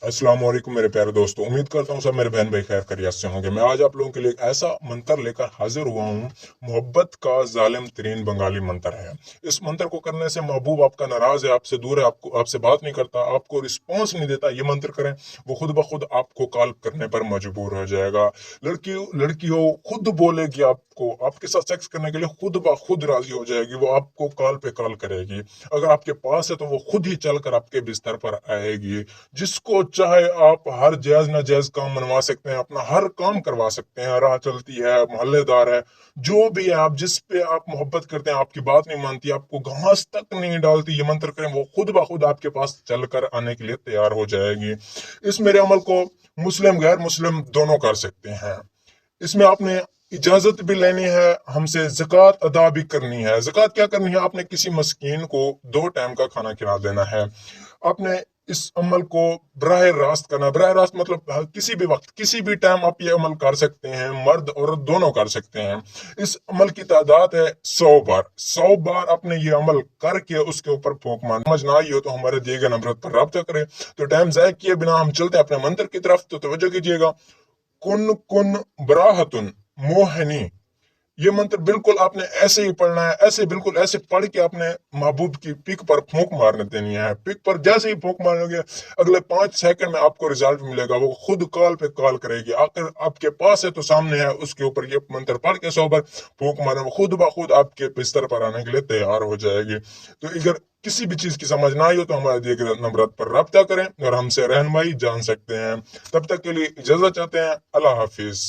अस्सलाम वालेकुम मेरे प्यारे दोस्तों। उम्मीद करता हूँ सब मेरे बहन भाई खैर खैरियत से होंगे। मैं आज आप लोगों के लिए एक ऐसा मंत्र लेकर हाजिर हुआ हूँ। मोहब्बत का जालिम तरीन बंगाली मंत्र है। इस मंत्र को करने से महबूब आपका नाराज है, आपसे दूर है, आपको आपसे बात नहीं करता, आपको रिस्पॉन्स नहीं देता। ये मंत्र करें, वो खुद ब खुद आपको कॉल करने पर मजबूर हो जाएगा। लड़कियों खुद बोलेगी आपको, आपके साथ सेक्स करने के लिए खुद ब खुद राजी हो जाएगी। वो आपको कॉल पे कॉल करेगी। अगर आपके पास है तो वो खुद ही चलकर आपके बिस्तर पर आएगी। जिसको चाहे आप हर जायज नाजायज काम मनवा सकते हैं, अपना हर काम करवा सकते हैं। राह चलती है, मोहल्लेदार है, जो भी है, आप जिस पे आप मोहब्बत करते हैं, आपकी बात नहीं मानती, आपको घास तक नहीं डालती, ये मंत्र करें, वो खुद ब खुद आपके पास चलकर आने के लिए तैयार हो जाएगी। इस मेरे अमल को मुस्लिम गैर मुस्लिम दोनों कर सकते हैं। इसमें आपने इजाजत भी लेनी है, हमसे ज़कात अदा भी करनी है। ज़कात क्या करनी है? आपने किसी मस्कीन को 2 टाइम का खाना खिला देना है। आपने इस अमल को बराह रास्त करना। बराह रास्त मतलब किसी भी वक्त किसी भी टाइम आप ये अमल कर सकते हैं। मर्द औरत दोनों कर सकते हैं। इस अमल की तादाद है 100 बार। 100 बार आपने ये अमल करके उसके ऊपर फूंक मार। समझ ना आई हो तो हमारे दिए गए नंबर पर राब्ता करें। तो टाइम जाया किए बिना हम चलते हैं अपने मंत्र की तरफ। तो तवज्जो कीजिएगा। कुन कुन बराहतुन मोहनी। ये मंत्र बिल्कुल आपने ऐसे ही पढ़ना है, ऐसे बिल्कुल ऐसे पढ़ के आपने महबूब की पिक पर फूंक मारने देनी है। पिक पर जैसे ही फूंक मारोगे, अगले 5 सेकंड में आपको रिजल्ट मिलेगा। वो खुद कॉल पे कॉल करेगी। आकर आपके पास है तो सामने है, उसके ऊपर ये मंत्र पढ़ के 100 बार फूंक मारे, वो खुद ब खुद आपके बिस्तर पर आने के लिए तैयार हो जाएगी। तो अगर किसी भी चीज की समझ ना आई हो तो हमारे दिए गए नंबर पर राब्ता करें और हमसे रहनुमाई जान सकते हैं। तब तक के लिए इजाजत चाहते हैं। अल्लाह हाफिज।